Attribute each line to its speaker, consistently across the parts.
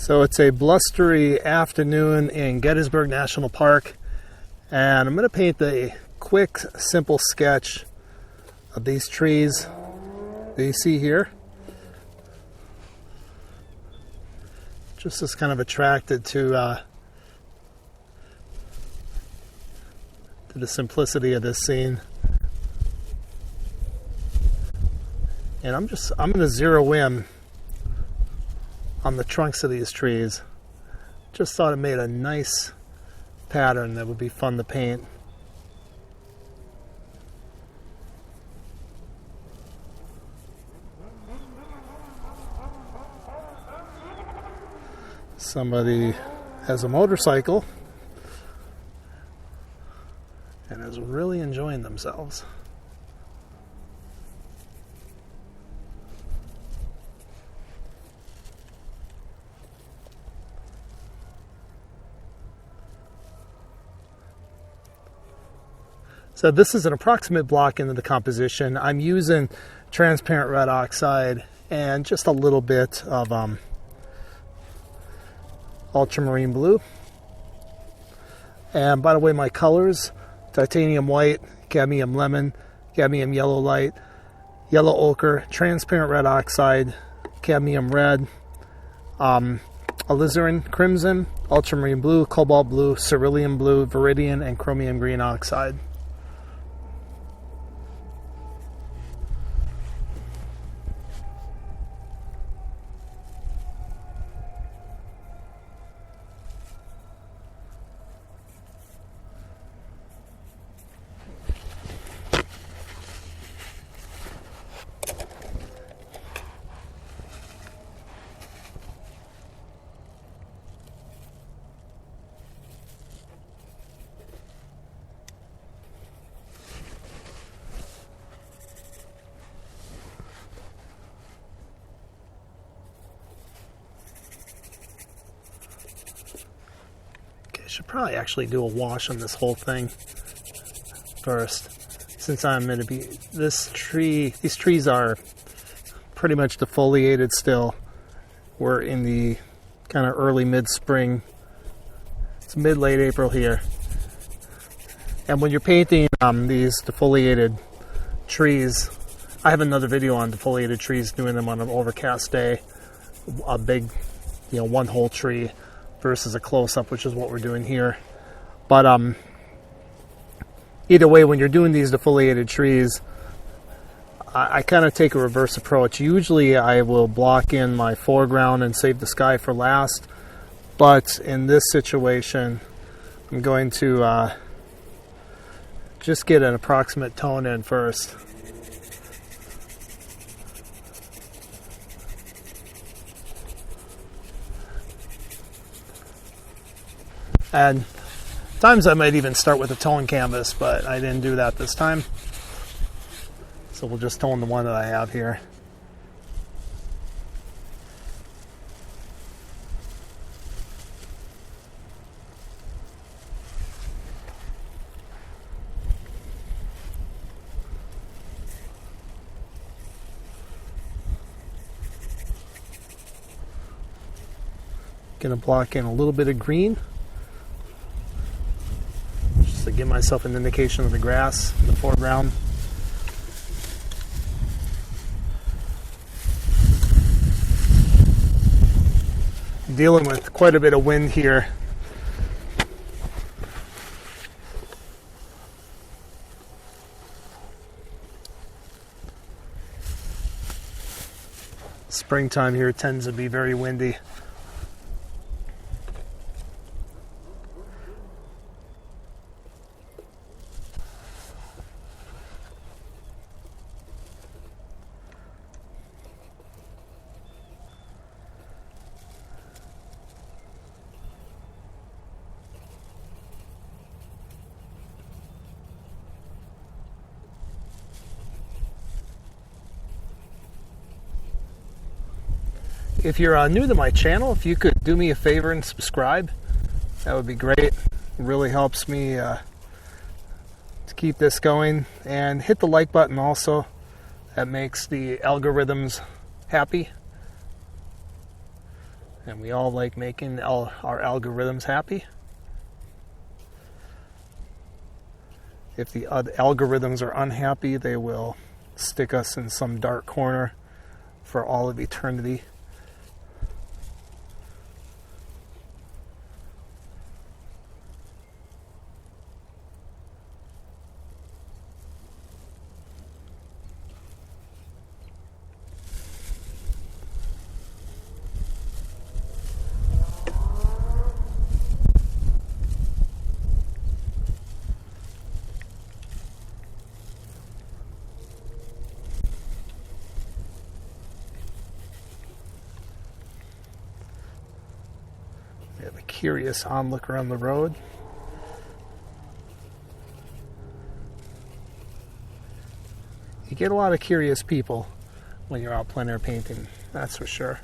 Speaker 1: So it's a blustery afternoon in Gettysburg National Park, and I'm going to paint a quick, simple sketch of these trees that you see here. Just as kind of attracted to the simplicity of this scene. And I'm going to zero in on the trunks of these trees. Just thought it made a nice pattern that would be fun to paint. Somebody has a motorcycle and is really enjoying themselves. So this is an approximate block into the composition. I'm using transparent red oxide and just a little bit of ultramarine blue. And by the way, my colors: titanium white, cadmium lemon, cadmium yellow light, yellow ochre, transparent red oxide, cadmium red, alizarin crimson, ultramarine blue, cobalt blue, cerulean blue, viridian, and chromium green oxide. Should probably actually do a wash on this whole thing first, since I'm going to be these trees are pretty much defoliated still. We're in the kind of early mid-spring. It's mid-late April here, and when you're painting these defoliated trees, I have another video on defoliated trees, doing them on an overcast day, a big, one whole tree versus a close-up, which is what we're doing here. But either way, when you're doing these defoliated trees, I kind of take a reverse approach. Usually I will block in my foreground and save the sky for last, but in this situation I'm going to just get an approximate tone in first. And times I might even start with a tone canvas, but I didn't do that this time. So we'll just tone the one that I have here. Gonna block in a little bit of green, to give myself an indication of the grass in the foreground. Dealing with quite a bit of wind here. Springtime here tends to be very windy. If you're new to my channel, if you could do me a favor and subscribe, that would be great. It really helps me to keep this going. And hit the like button also. That makes the algorithms happy. And we all like making our algorithms happy. If the algorithms are unhappy, they will stick us in some dark corner for all of eternity. We have a curious onlooker on the road. You get a lot of curious people when you're out plein air painting, that's for sure.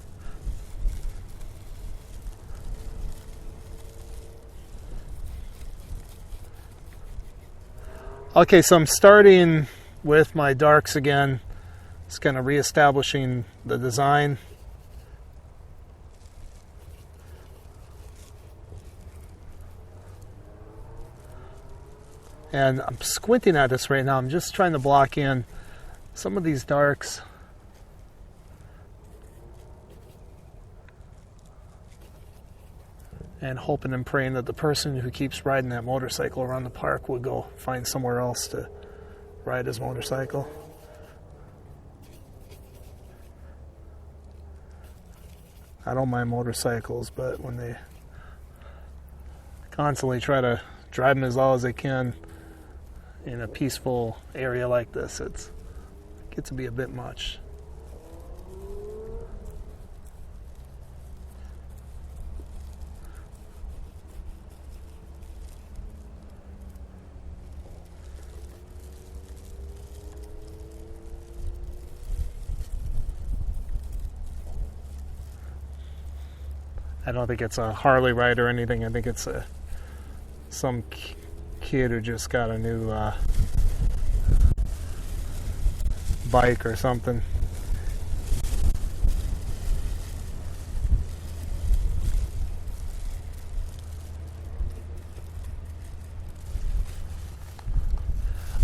Speaker 1: Okay, so I'm starting with my darks again. It's kind of reestablishing the design. And I'm squinting at this right now. I'm just trying to block in some of these darks. And hoping and praying that the person who keeps riding that motorcycle around the park will go find somewhere else to ride his motorcycle. I don't mind motorcycles, but when they constantly try to drive them as loud as they can in a peaceful area like this, it gets to be a bit much. I don't think it's a Harley ride or anything. I think it's some kid who just got a new bike or something.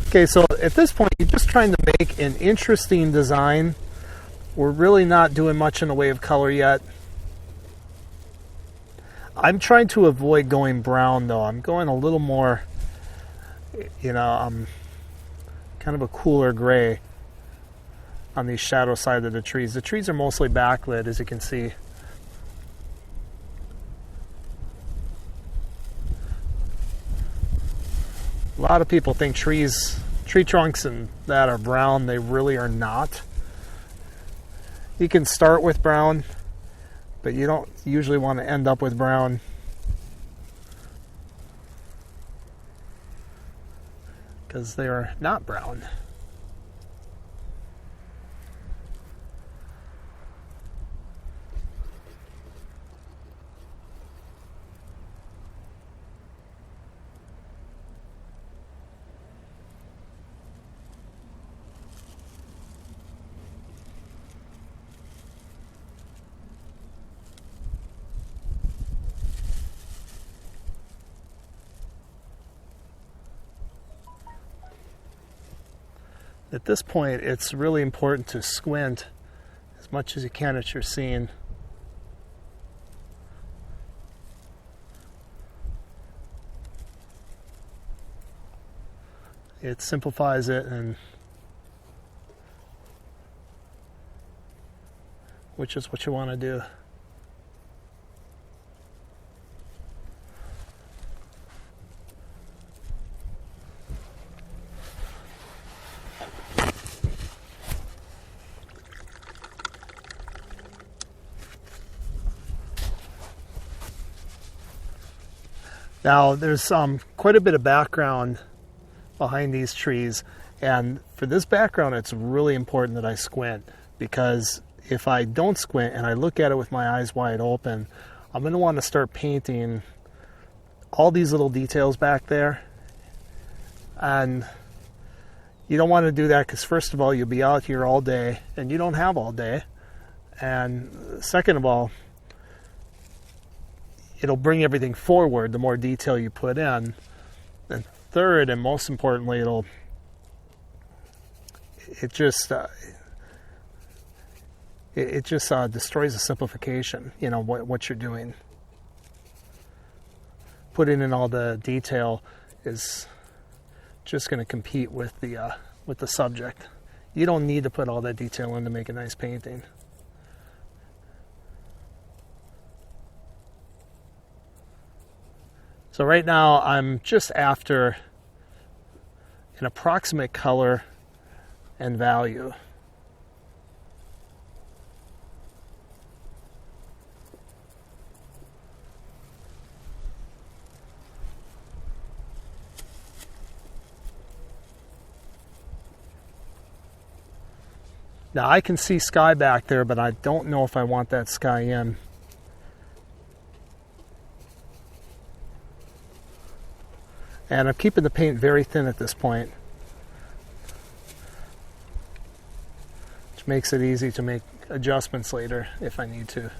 Speaker 1: Okay, so at this point, you're just trying to make an interesting design. We're really not doing much in the way of color yet. I'm trying to avoid going brown, though. I'm going a little more, kind of a cooler gray on the shadow side of the trees. The trees are mostly backlit, as you can see. A lot of people think tree trunks and that are brown. They really are not. You can start with brown, but you don't usually want to end up with brown. Because they are not brown. At this point, it's really important to squint as much as you can at your scene. It simplifies it, and which is what you want to do. Now, there's quite a bit of background behind these trees, and for this background, it's really important that I squint, because if I don't squint and I look at it with my eyes wide open, I'm going to want to start painting all these little details back there. And you don't want to do that because, first of all, you'll be out here all day, and you don't have all day. And second of all, it'll bring everything forward the more detail you put in. And third, and most importantly, it just destroys the simplification, what you're doing. Putting in all the detail is just going to compete with the subject. You don't need to put all that detail in to make a nice painting. So right now I'm just after an approximate color and value. Now I can see sky back there, but I don't know if I want that sky in. And I'm keeping the paint very thin at this point, which makes it easy to make adjustments later if I need to.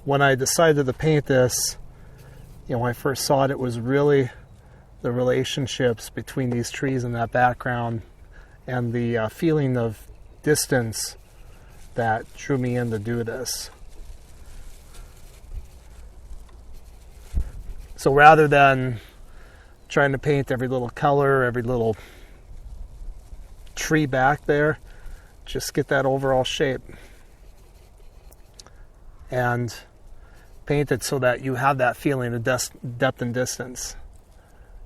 Speaker 1: When I decided to paint this, when I first saw it, it was really the relationships between these trees in that background and the feeling of distance that drew me in to do this. So rather than trying to paint every little color, every little tree back there, just get that overall shape and paint it so that you have that feeling of depth and distance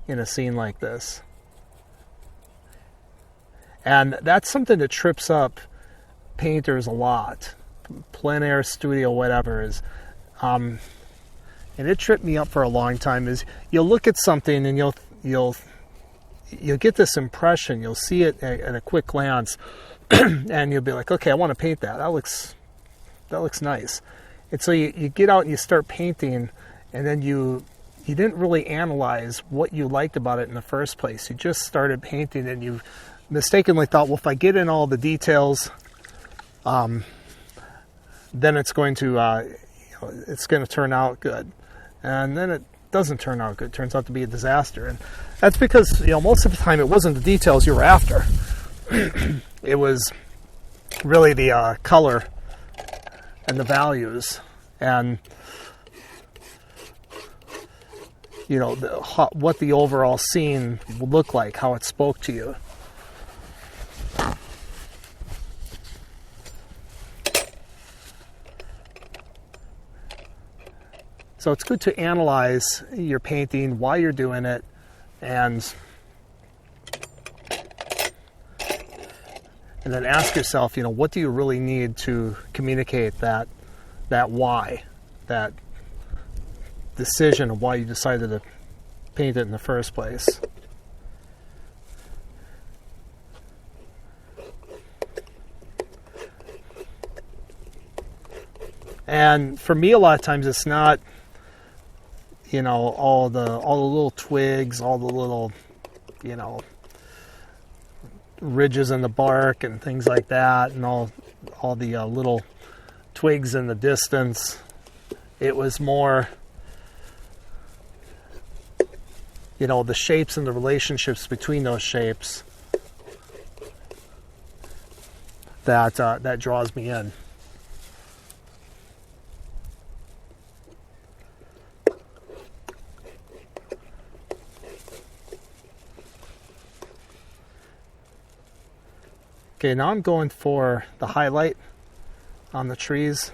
Speaker 1: in a scene like this. And that's something that trips up painters a lot. Plein air studio, whatever is, and it tripped me up for a long time. Is you'll look at something and you'll get this impression. You'll see it at a quick glance, and you'll be like, okay, I want to paint that. That looks nice. And so you get out and you start painting, and then you didn't really analyze what you liked about it in the first place. You just started painting, and you mistakenly thought, well, if I get in all the details, then it's going to turn out good. And then it doesn't turn out good. It turns out to be a disaster. And that's because most of the time it wasn't the details you were after. It was really the color and the values, and what the overall scene would look like, how it spoke to you. So it's good to analyze your painting, why you're doing it, and then ask yourself, what do you really need to communicate that why, that decision of why you decided to paint it in the first place. And for me, a lot of times it's not, all the little twigs, all the little, ridges in the bark and things like that, and all the little twigs in the distance. It was more, the shapes and the relationships between those shapes that draws me in. Okay, now I'm going for the highlight on the trees.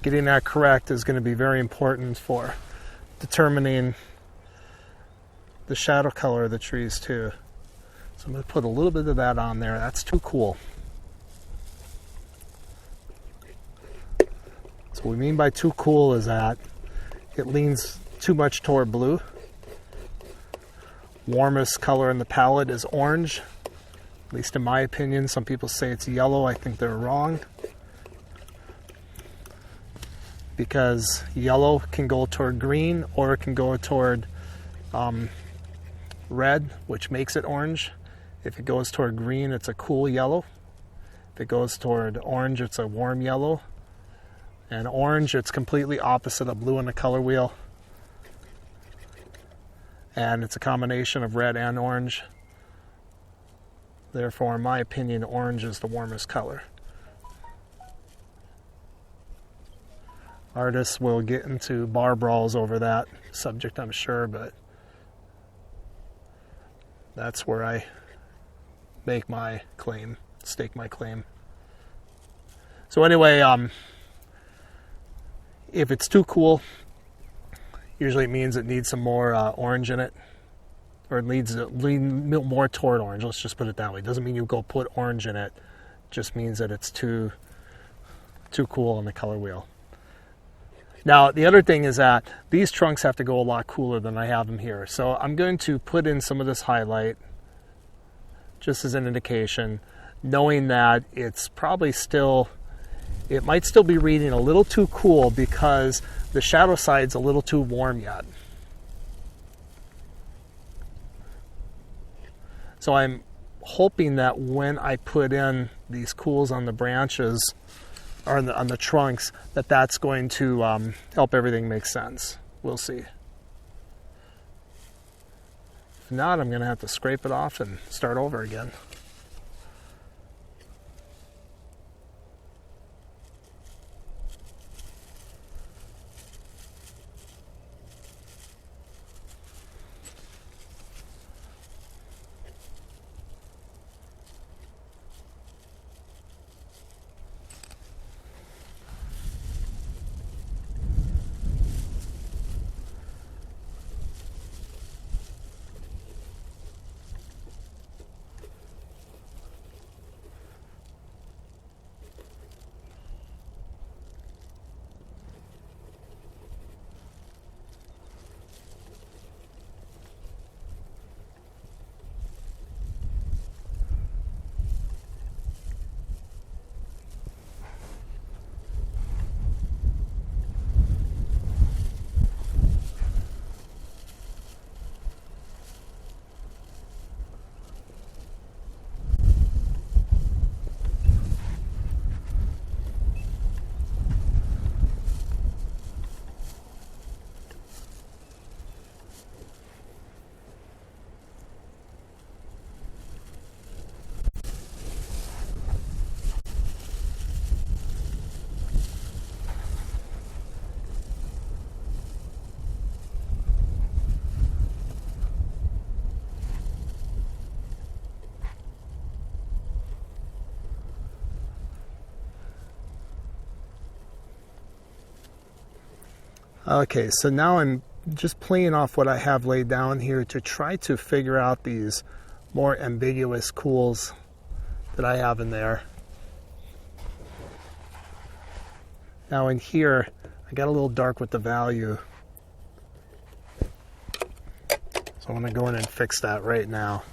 Speaker 1: Getting that correct is going to be very important for determining the shadow color of the trees too. So I'm going to put a little bit of that on there. That's too cool. So what we mean by too cool is that it leans too much toward blue. Warmest color in the palette is orange, at least in my opinion. Some people say it's yellow. I think they're wrong, because yellow can go toward green or it can go toward red, which makes it orange. If it goes toward green, it's a cool yellow. If it goes toward orange, it's a warm yellow. And orange, it's completely opposite of blue in the color wheel. And it's a combination of red and orange. Therefore, in my opinion, orange is the warmest color. Artists will get into bar brawls over that subject, I'm sure, but that's where I make my claim, stake my claim. So anyway, if it's too cool, usually it means it needs some more orange in it, or it needs to lean more toward orange. Let's just put it that way. It doesn't mean you go put orange in it. It just means that it's too cool on the color wheel. Now, the other thing is that these trunks have to go a lot cooler than I have them here. So I'm going to put in some of this highlight just as an indication, knowing that it's probably still, it might still be reading a little too cool because the shadow side's a little too warm yet. So I'm hoping that when I put in these cools on the branches, or on the trunks, that's going to help everything make sense. We'll see. If not, I'm going to have to scrape it off and start over again. Okay, so now I'm just playing off what I have laid down here to try to figure out these more ambiguous cools that I have in there. Now in here, I got a little dark with the value. So I'm going to go in and fix that right now.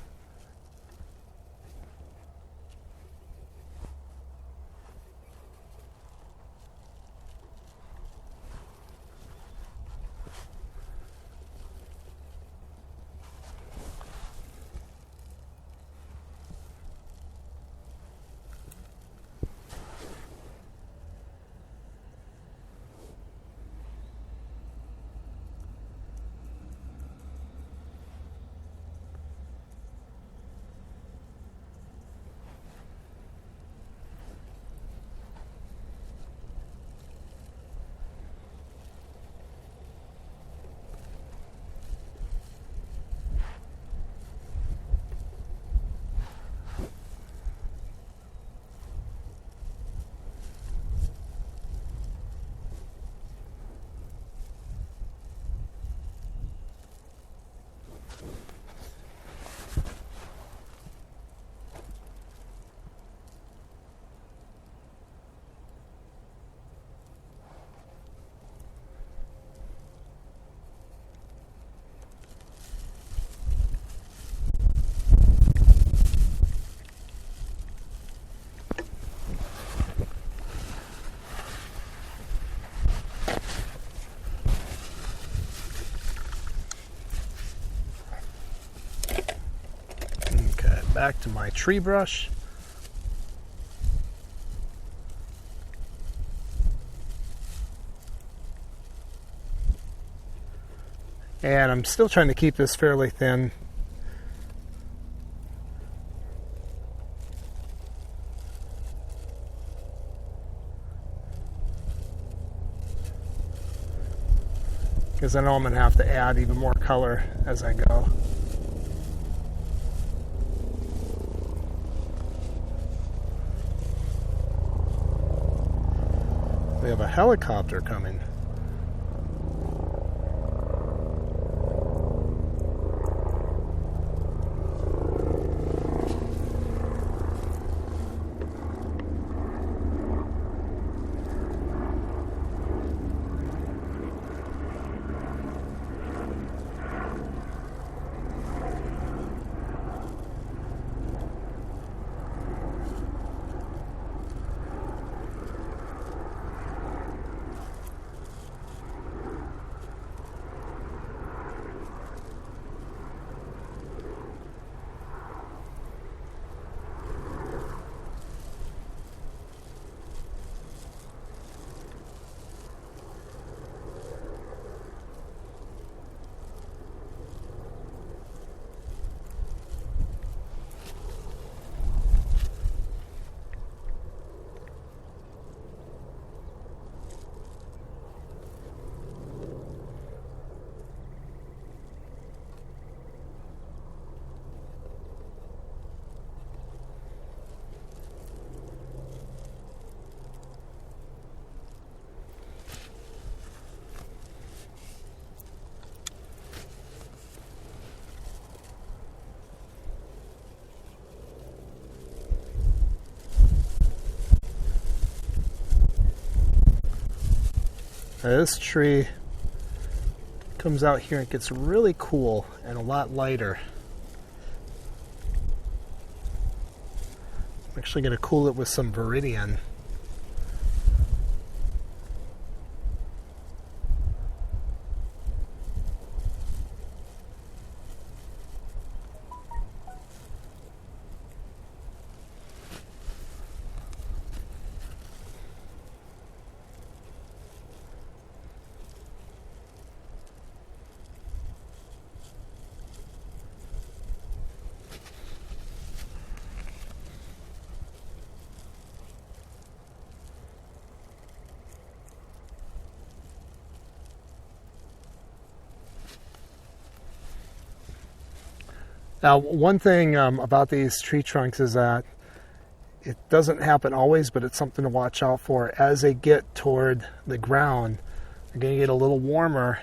Speaker 1: back to my tree brush. And I'm still trying to keep this fairly thin. Because I know I'm going to have to add even more color as I go. We have a helicopter coming. Now this tree comes out here and gets really cool and a lot lighter. I'm actually going to cool it with some Viridian. Now, one thing about these tree trunks is that it doesn't happen always, but it's something to watch out for. As they get toward the ground, they're going to get a little warmer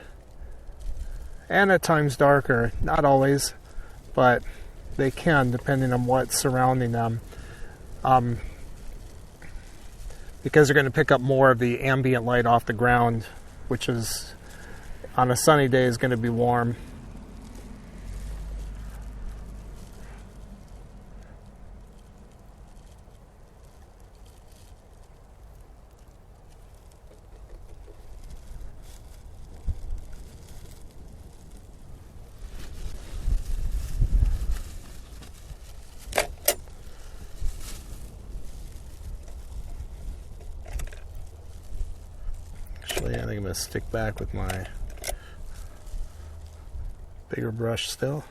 Speaker 1: and at times darker. Not always, but they can, depending on what's surrounding them. Because they're going to pick up more of the ambient light off the ground, which is, on a sunny day, is going to be warm. Actually, I think I'm going to stick back with my bigger brush still.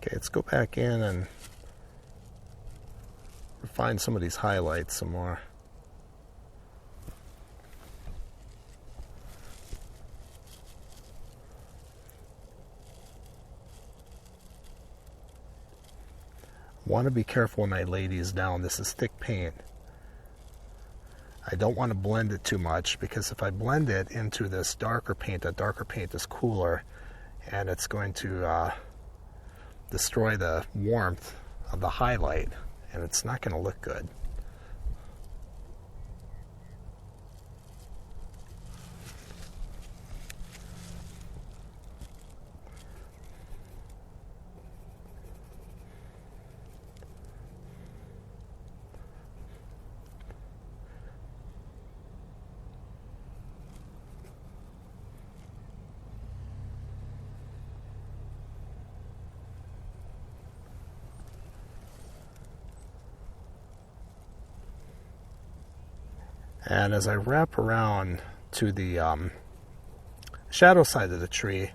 Speaker 1: Okay, let's go back in and refine some of these highlights some more. Want to be careful when I lay these down. This is thick paint. I don't want to blend it too much, because if I blend it into this darker paint, that darker paint is cooler, and it's going to destroy the warmth of the highlight, and it's not going to look good. And as I wrap around to the shadow side of the tree,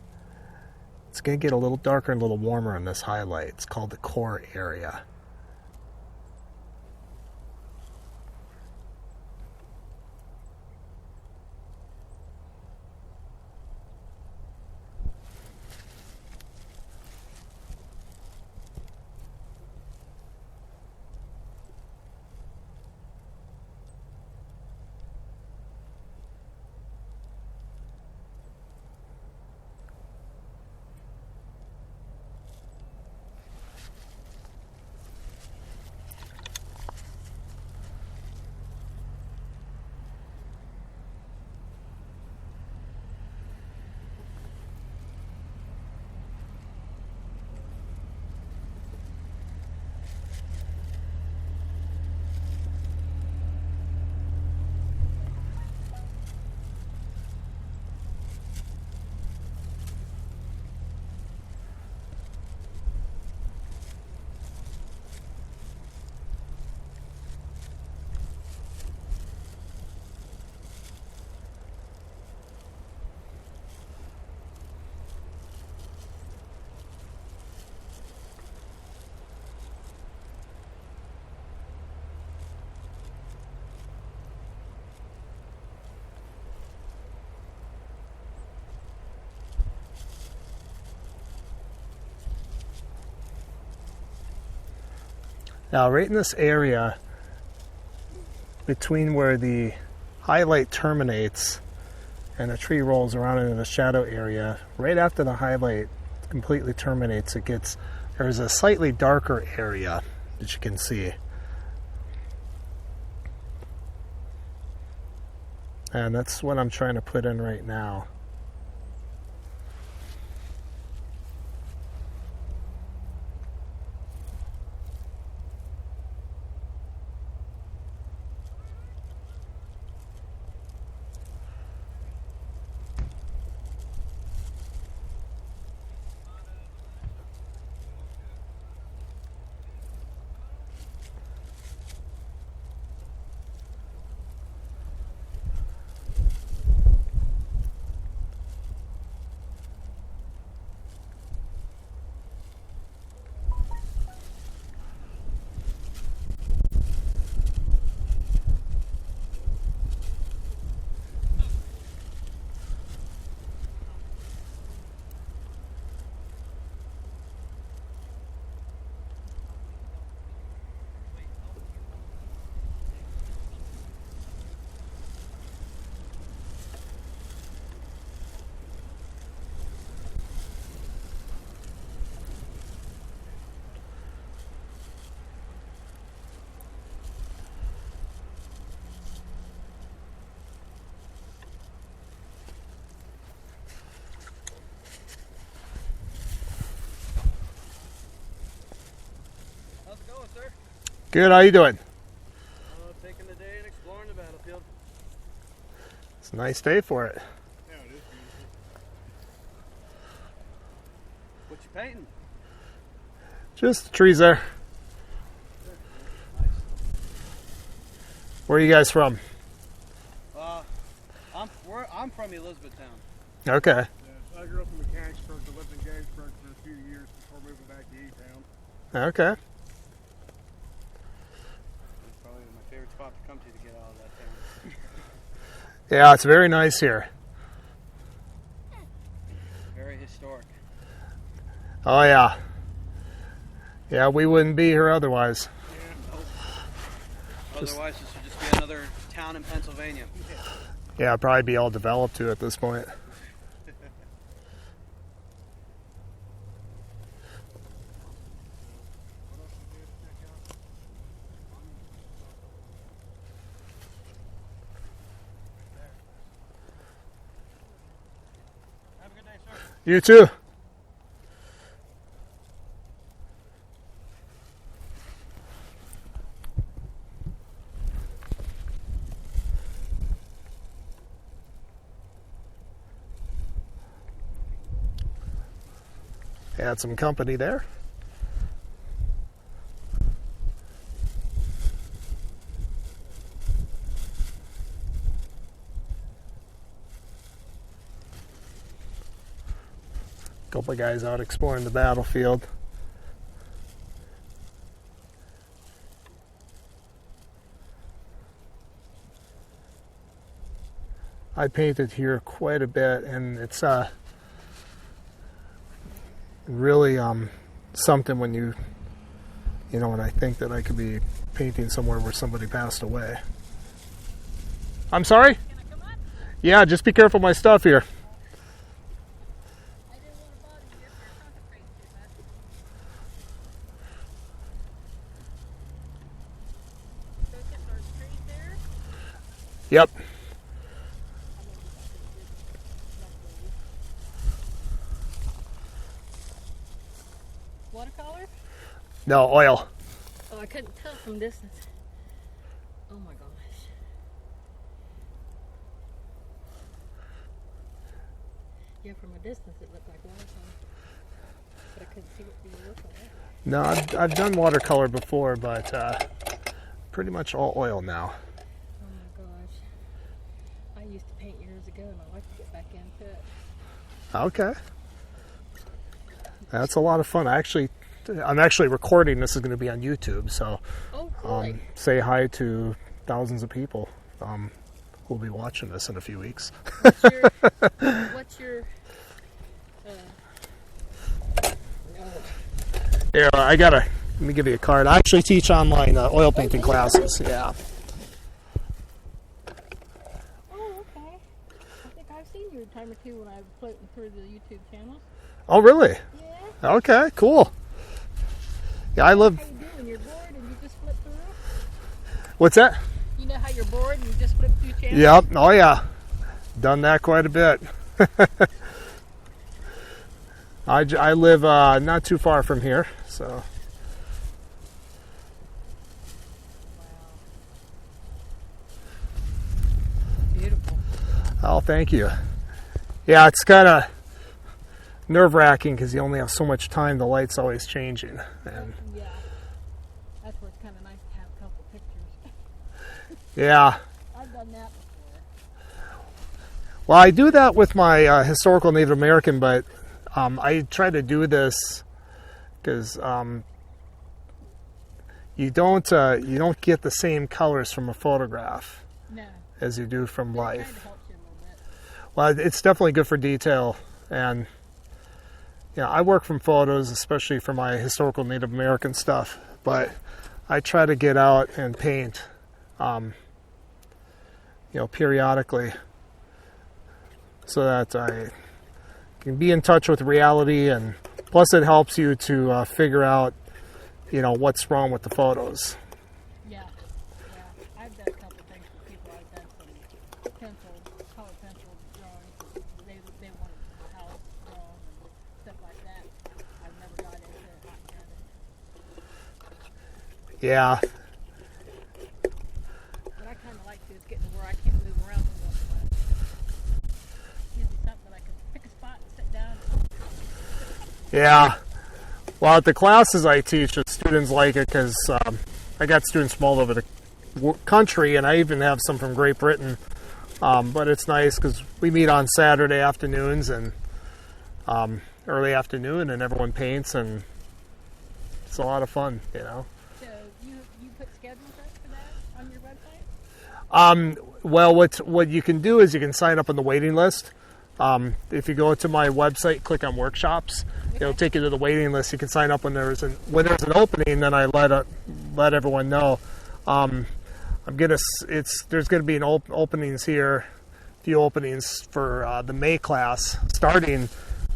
Speaker 1: it's going to get a little darker and a little warmer in this highlight. It's called the core area. Now, right in this area between where the highlight terminates and the tree rolls around into the shadow area, right after the highlight completely terminates, there's a slightly darker area that you can see. And that's what I'm trying to put in right now. Good, how you doing?
Speaker 2: Taking the day and exploring the battlefield.
Speaker 1: It's a nice day for it.
Speaker 2: Yeah, it is beautiful. What you painting?
Speaker 1: Just the trees there.
Speaker 2: Nice.
Speaker 1: Where are you guys from?
Speaker 2: I'm from Elizabethtown.
Speaker 1: Okay.
Speaker 3: Yeah, I grew up in Mechanicsburg, but lived in Gettysburg for a few years before moving back to E-Town.
Speaker 1: Okay.
Speaker 2: have to come to get out of that town.
Speaker 1: Yeah, it's very nice here.
Speaker 2: Very historic.
Speaker 1: Oh yeah. Yeah, we wouldn't be here otherwise.
Speaker 2: Nope. Otherwise, this would just be another town in Pennsylvania.
Speaker 1: Yeah, it'd probably be all developed too at this point.
Speaker 2: Have a good day, sir.
Speaker 1: You too. Had some company there. Couple of guys out exploring the battlefield. I painted here quite a bit, and it's really something when you know, when I think that I could be painting somewhere where somebody passed away. I'm sorry?
Speaker 4: Can I come up?
Speaker 1: Yeah, just be careful of my stuff here.
Speaker 4: I didn't want to bother you if you're concentrating too much. Focus our trees there.
Speaker 1: Yep.
Speaker 4: Watercolor?
Speaker 1: No, oil.
Speaker 4: Oh, I couldn't tell from distance. Oh my gosh. Yeah, from a distance it looked like watercolor. But I couldn't see what you were looking at.
Speaker 1: No, I've done watercolor before, but pretty much all oil now.
Speaker 4: Oh my gosh. I used to paint years ago and I'd like to get back into it.
Speaker 1: Okay. That's a lot of fun. I'm actually recording. This is going to be on YouTube, so
Speaker 4: Oh, really?
Speaker 1: say hi to thousands of people who'll be watching this in a few weeks.
Speaker 4: What's your
Speaker 1: Here, let me give you a card. I actually teach online oil painting classes. Yeah.
Speaker 4: Oh, okay. I think I've seen you a time or two when I was floating through the YouTube channels.
Speaker 1: Oh, really?
Speaker 4: Yeah.
Speaker 1: Okay, cool. Yeah, I live.
Speaker 4: How you do when you're bored and you just flip through?
Speaker 1: What's that?
Speaker 4: You know how you're bored and you just flip through channels?
Speaker 1: Yep. Oh, yeah. Done that quite a bit. I live not too far from here, so.
Speaker 4: Wow. Beautiful.
Speaker 1: Oh, thank you. Yeah, it's kind of nerve-wracking because you only have so much time. The light's always changing, and
Speaker 4: Yeah. That's where it's kind of nice to have a couple pictures.
Speaker 1: yeah.
Speaker 4: I've done that before.
Speaker 1: Well, I do that with my historical Native American, but I try to do this because you don't get the same colors from a photograph
Speaker 4: No.
Speaker 1: as you do from
Speaker 4: It kind
Speaker 1: life.
Speaker 4: of helps you a little bit.
Speaker 1: Well, it's definitely good for detail, and I work from photos, especially for my historical Native American stuff. But I try to get out and paint, periodically, so that I can be in touch with reality, and plus it helps you to figure out, what's wrong with the photos.
Speaker 4: Yeah. Yeah. I've done a couple things for people. I've done some color pencil drawings. They wanted the house drawn and stuff like that. I've never got into it.
Speaker 1: Yeah.
Speaker 4: What I kind of like to is get to where I can't move around too much. Gives me something that I can pick a spot and sit down.
Speaker 1: Yeah. Well, at the classes I teach, the students like it because I got students from all over the country, and I even have some from Great Britain. But it's nice because we meet on Saturday afternoons and early afternoon, and everyone paints, and it's a lot of fun,
Speaker 4: So you put schedules up for that on your website?
Speaker 1: Well, what you can do is you can sign up on the waiting list. If you go to my website, click on workshops, it'll take you to the waiting list. You can sign up when there's an opening. Then I let everyone know. There's gonna be openings here, a few openings for the May class starting.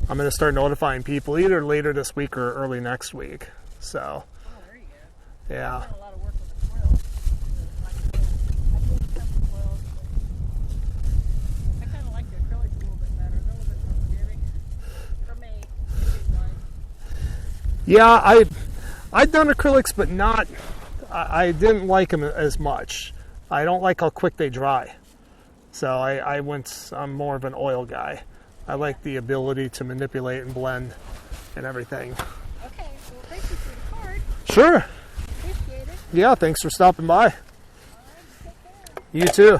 Speaker 1: I'm gonna start notifying people either later this week or early next week. So,
Speaker 4: Oh, there you go.
Speaker 1: yeah.
Speaker 4: I've done a lot of work with the foils. I do a couple foils, but I kind of like the acrylics a little bit better. They're a little bit more forgiving. For me,
Speaker 1: Yeah, I've done acrylics, but not. I didn't like them as much. I don't like how quick they dry. So I'm more of an oil guy. I like the ability to manipulate and blend and everything.
Speaker 4: okay, well, thank you for the card.
Speaker 1: Sure.
Speaker 4: Appreciate it.
Speaker 1: Yeah, thanks for stopping by.
Speaker 4: All right, take care.
Speaker 1: You too.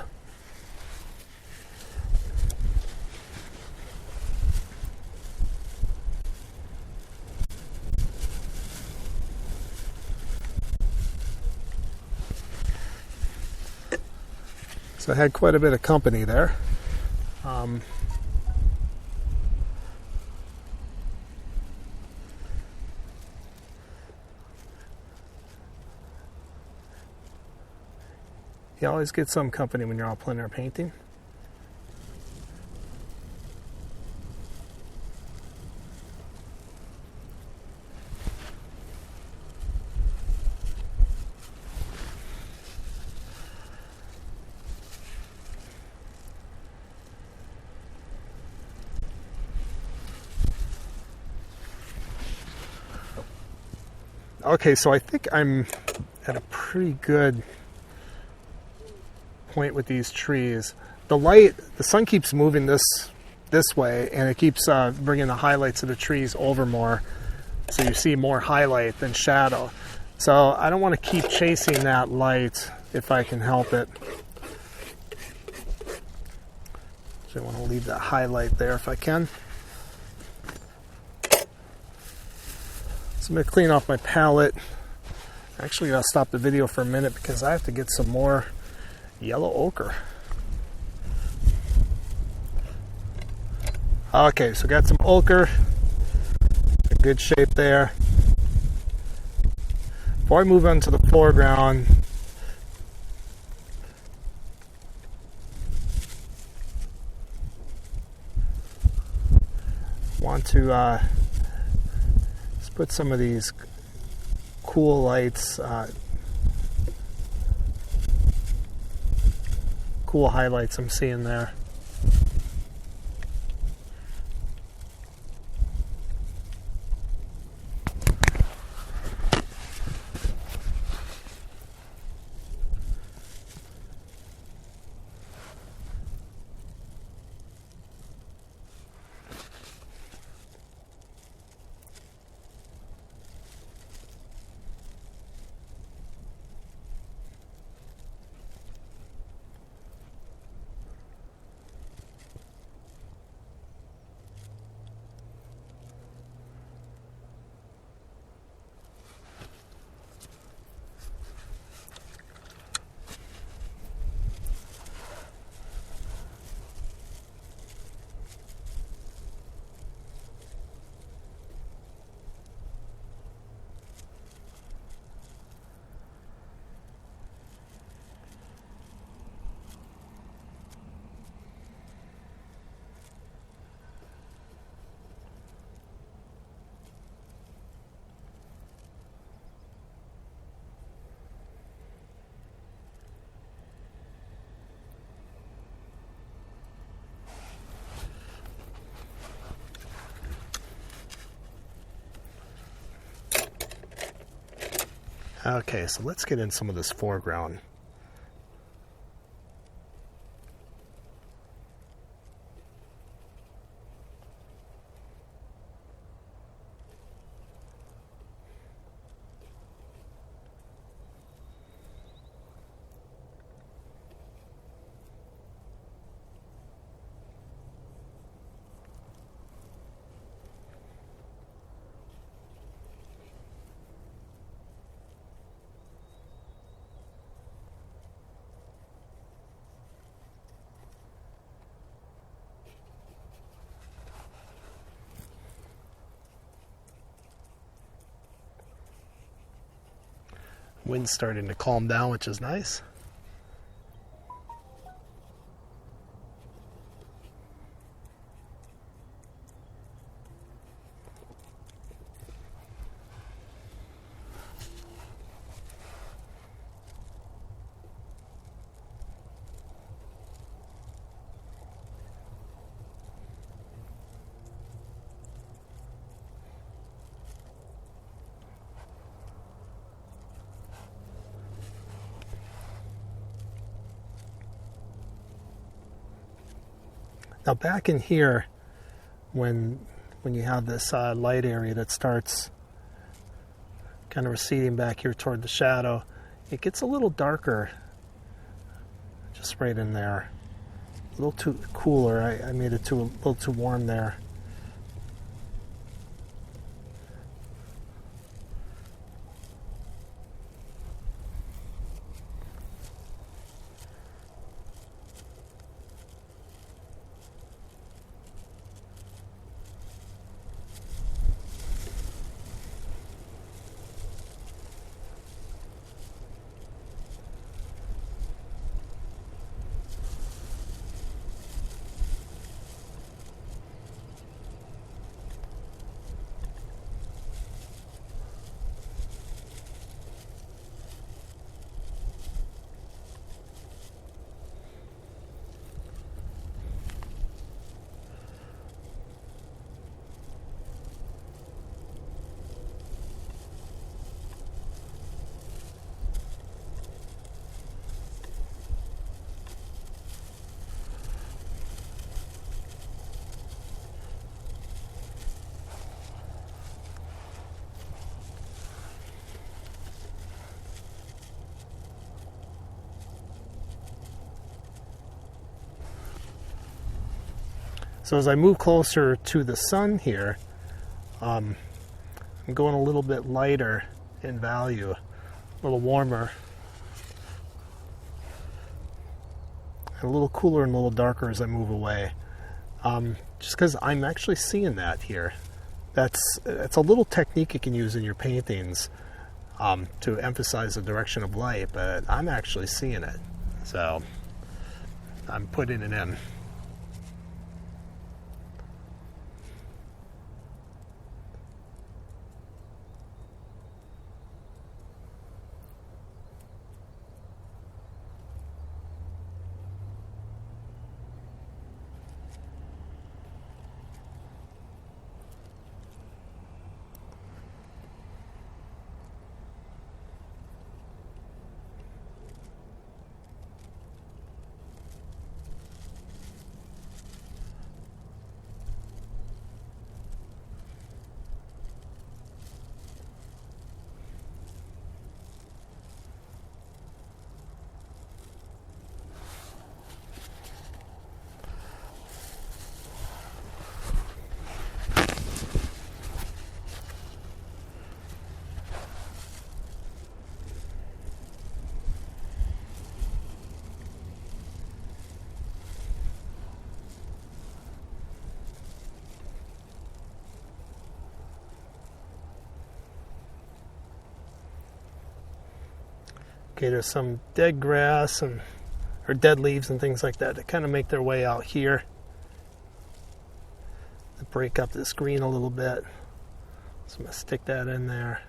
Speaker 1: So I had quite a bit of company there. You always get some company when you're out plein air painting. Okay, so I think I'm at a pretty good point with these trees. The sun keeps moving this way, and it keeps bringing the highlights of the trees over more, so you see more highlight than shadow. So I don't want to keep chasing that light if I can help it. So I want to leave that highlight there if I can. So I'm going to clean off my palette. Actually, I'll stop the video for a minute because I have to get some more yellow ochre. Okay, so got some ochre. In good shape there. Before I move on to the foreground, want to just put some of these cool lights, cool highlights I'm seeing there. Okay, so let's get in some of this foreground. Wind's starting to calm down, which is nice. Now back in here, when you have this light area that starts kind of receding back here toward the shadow, it gets a little darker just right in there. A little too cooler. I made it a little too warm there. So as I move closer to the sun here, I'm going a little bit lighter in value, a little warmer, and a little cooler and a little darker as I move away. Just because I'm actually seeing that here. That's a little technique you can use in your paintings to emphasize the direction of light, but I'm actually seeing it. So I'm putting it in. Okay, there's some dead grass or dead leaves and things like that that kind of make their way out here to break up this green a little bit. So I'm going to stick that in there.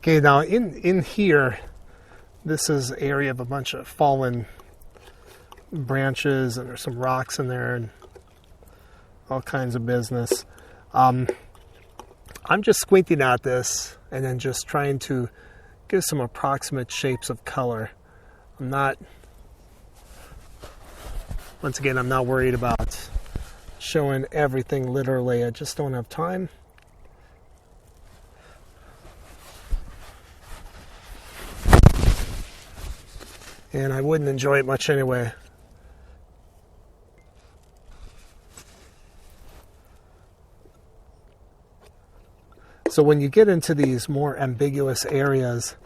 Speaker 1: Okay, now in here, this is an area of a bunch of fallen branches, and there's some rocks in there and all kinds of business. I'm just squinting at this and then just trying to give some approximate shapes of color. I'm not worried about showing everything literally. I just don't have time. And I wouldn't enjoy it much anyway. So when you get into these more ambiguous areas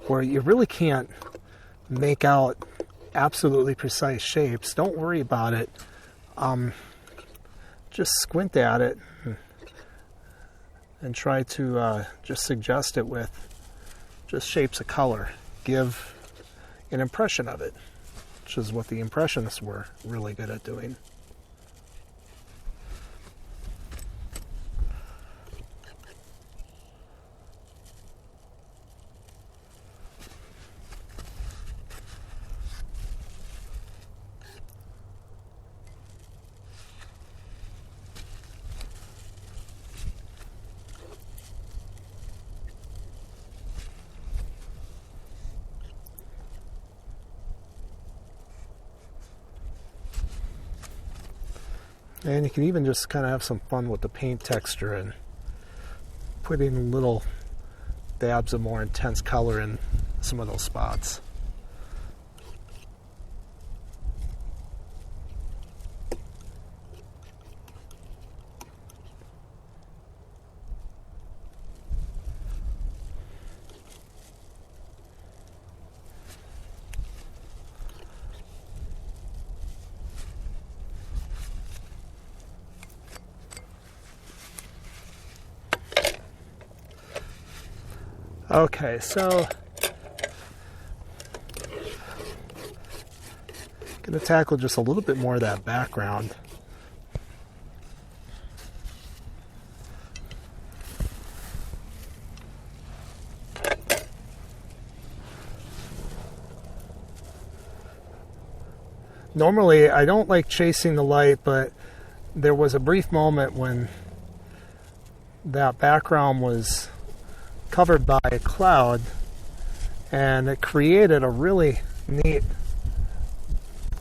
Speaker 1: where you really can't make out absolutely precise shapes, don't worry about it. Just squint at it and try to just suggest it with just shapes of color. Give an impression of it, which is what the Impressionists were really good at doing. And you can even just kind of have some fun with the paint texture and put in little dabs of more intense color in some of those spots. Okay, so I'm going to tackle just a little bit more of that background. Normally, I don't like chasing the light, but there was a brief moment when that background was covered by a cloud, and it created a really neat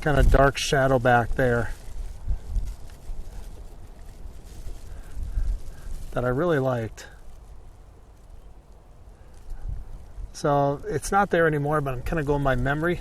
Speaker 1: kind of dark shadow back there that I really liked. So it's not there anymore, but I'm kind of going by memory.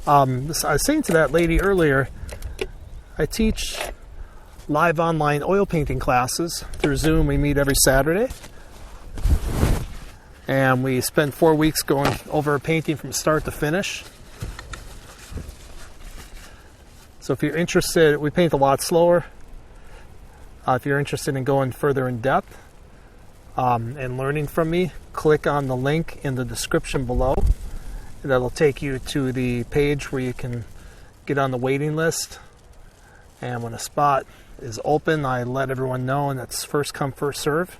Speaker 1: I was saying to that lady earlier, I teach live online oil painting classes through Zoom. We meet every Saturday, and we spend 4 weeks going over a painting from start to finish. So if you're interested, we paint a lot slower. If you're interested in going further in depth, and learning from me, click on the link in the description below. That'll take you to the page where you can get on the waiting list. And when a spot is open, I let everyone know, and that's first come, first serve.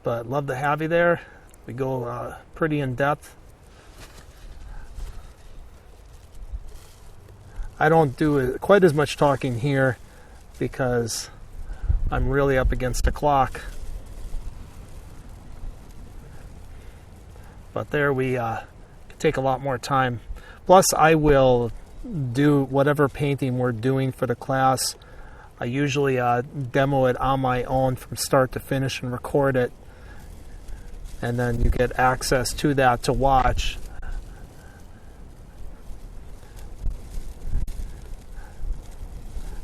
Speaker 1: But love to have you there. We go pretty in depth. I don't do quite as much talking here because I'm really up against the clock. But there we take a lot more time. Plus, I will do whatever painting we're doing for the class. I usually demo it on my own from start to finish and record it. And then you get access to that to watch.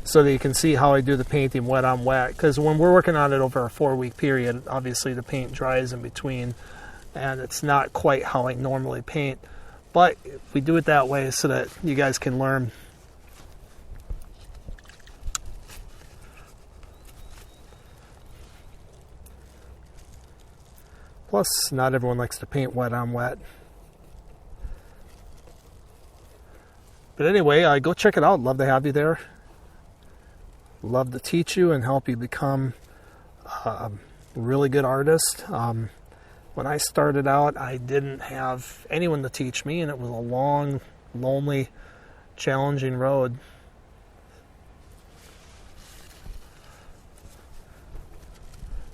Speaker 1: So that you can see how I do the painting wet on wet. Because when we're working on it over a 4-week period, obviously the paint dries in between. And it's not quite how I normally paint. But we do it that way so that you guys can learn. Plus, not everyone likes to paint wet on wet. But anyway, go check it out. Love to have you there. Love to teach you and help you become a really good artist. When I started out, I didn't have anyone to teach me, and it was a long, lonely, challenging road.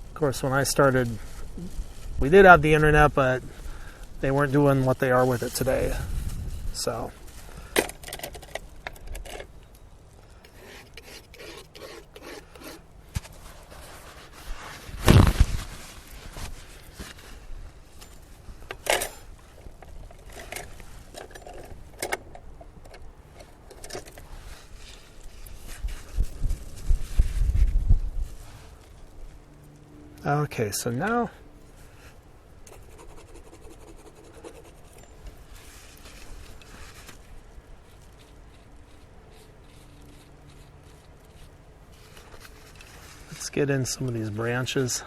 Speaker 1: Of course, when I started, we did have the internet, but they weren't doing what they are with it today. So, okay, so now let's get in some of these branches.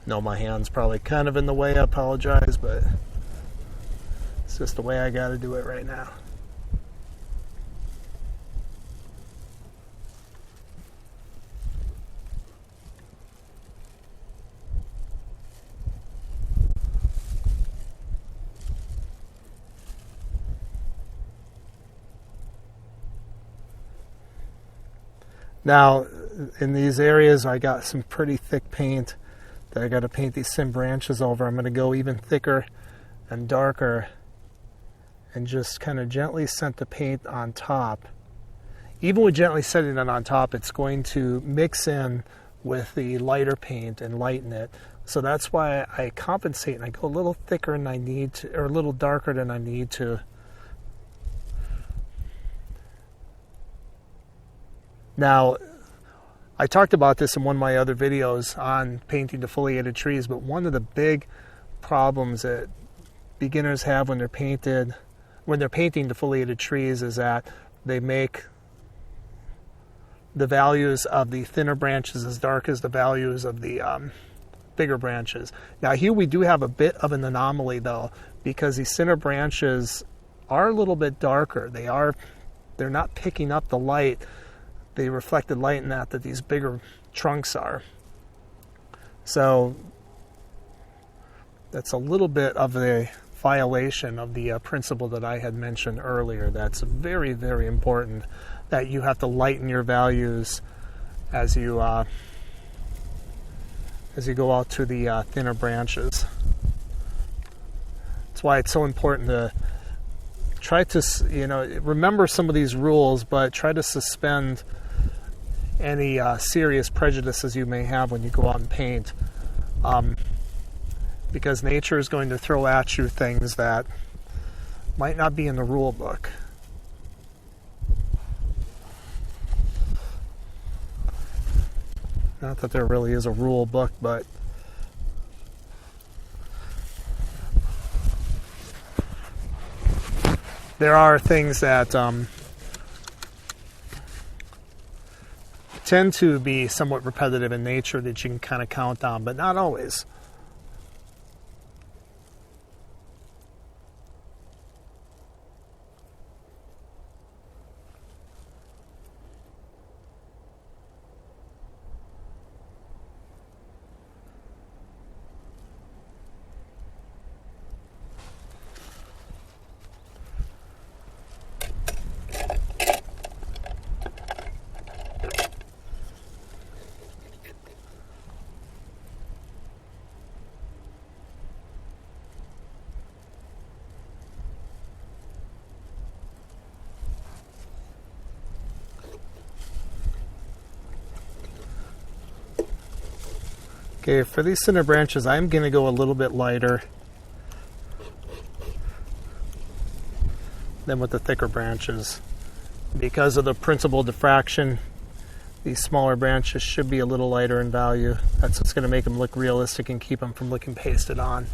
Speaker 1: No, my hand's probably kind of in the way. I apologize, but it's just the way I got to do it right now. Now, in these areas, I got some pretty thick paint that I got to paint these thin branches over. I'm going to go even thicker and darker and just kind of gently scent the paint on top. even with gently setting it on top, it's going to mix in with the lighter paint and lighten it. So that's why I compensate and I go a little thicker than I need to, or a little darker than I need to. Now, I talked about this in one of my other videos on painting defoliated trees, but one of the big problems that beginners have when they're painting defoliated trees is that they make the values of the thinner branches as dark as the values of the bigger branches. Now here we do have a bit of an anomaly though, because these thinner branches are a little bit darker. They're not picking up the light, the reflected light in that these bigger trunks are. So that's a little bit of a violation of the principle that I had mentioned earlier. That's very, very important, that you have to lighten your values as you go out to the thinner branches. That's why it's so important to try to, remember some of these rules, but try to suspend any serious prejudices you may have when you go out and paint. Because nature is going to throw at you things that might not be in the rule book. Not that there really is a rule book, but there are things that tend to be somewhat repetitive in nature that you can kind of count on, but not always. Okay, for these thinner branches, I'm going to go a little bit lighter than with the thicker branches. Because of the principal diffraction, these smaller branches should be a little lighter in value. That's what's going to make them look realistic and keep them from looking pasted on.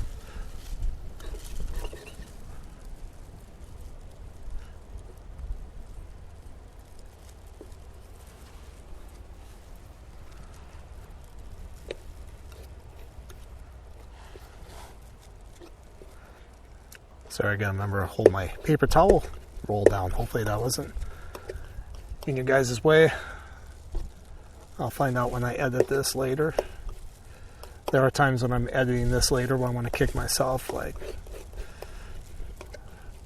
Speaker 1: Sorry, I gotta remember to hold my paper towel roll down. Hopefully that wasn't in your guys' way. I'll find out when I edit this later. There are times when I'm editing this later when I want to kick myself, like,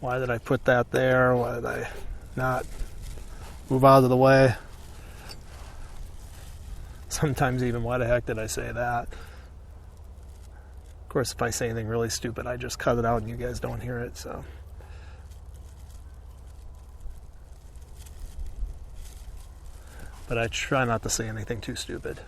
Speaker 1: why did I put that there? Why did I not move out of the way? Sometimes even, why the heck did I say that? Of course, if I say anything really stupid, I just cut it out and you guys don't hear it, so. But I try not to say anything too stupid.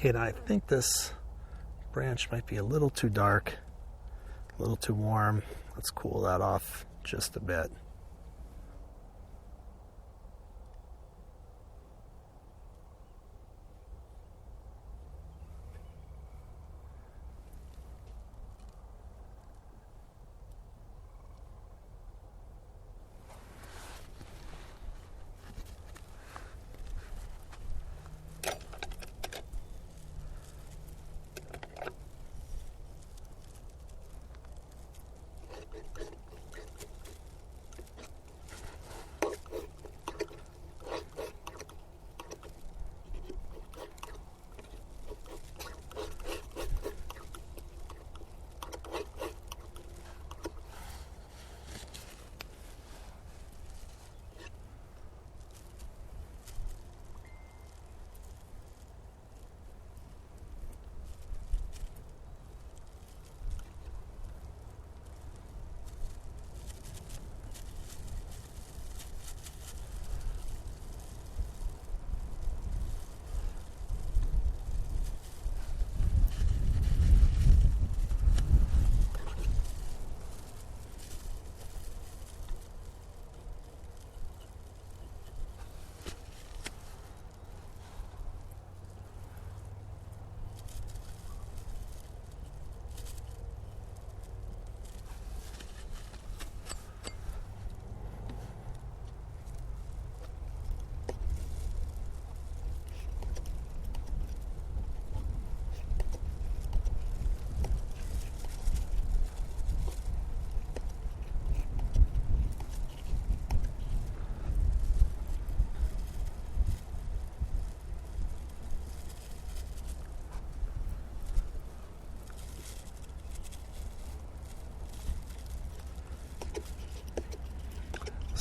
Speaker 1: Okay, now I think this branch might be a little too dark, a little too warm. Let's cool that off just a bit.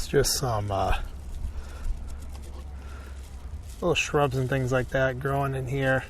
Speaker 1: Just some little shrubs and things like that growing in here.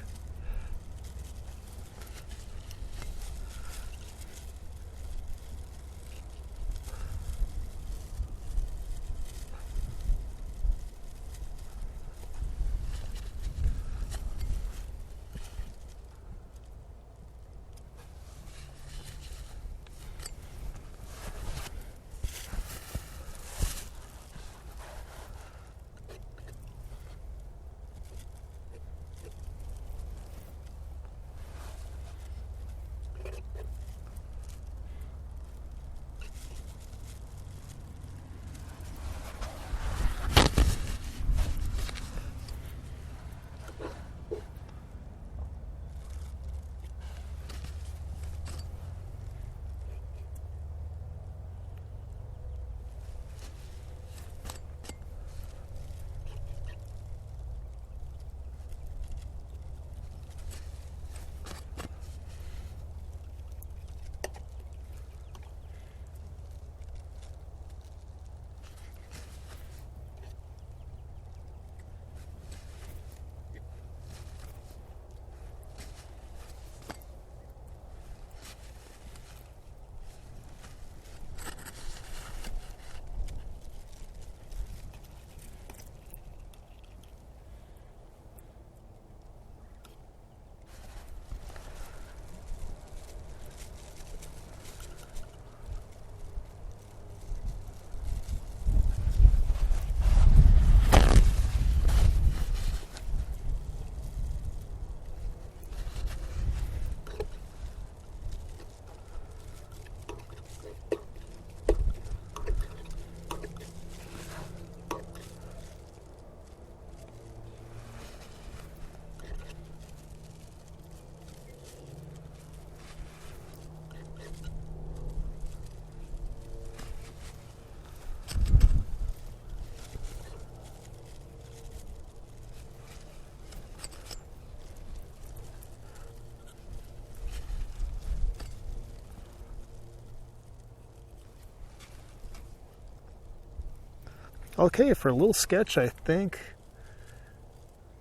Speaker 1: Okay, for a little sketch, I think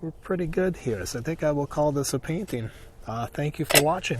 Speaker 1: we're pretty good here. So I think I will call this a painting. Thank you for watching.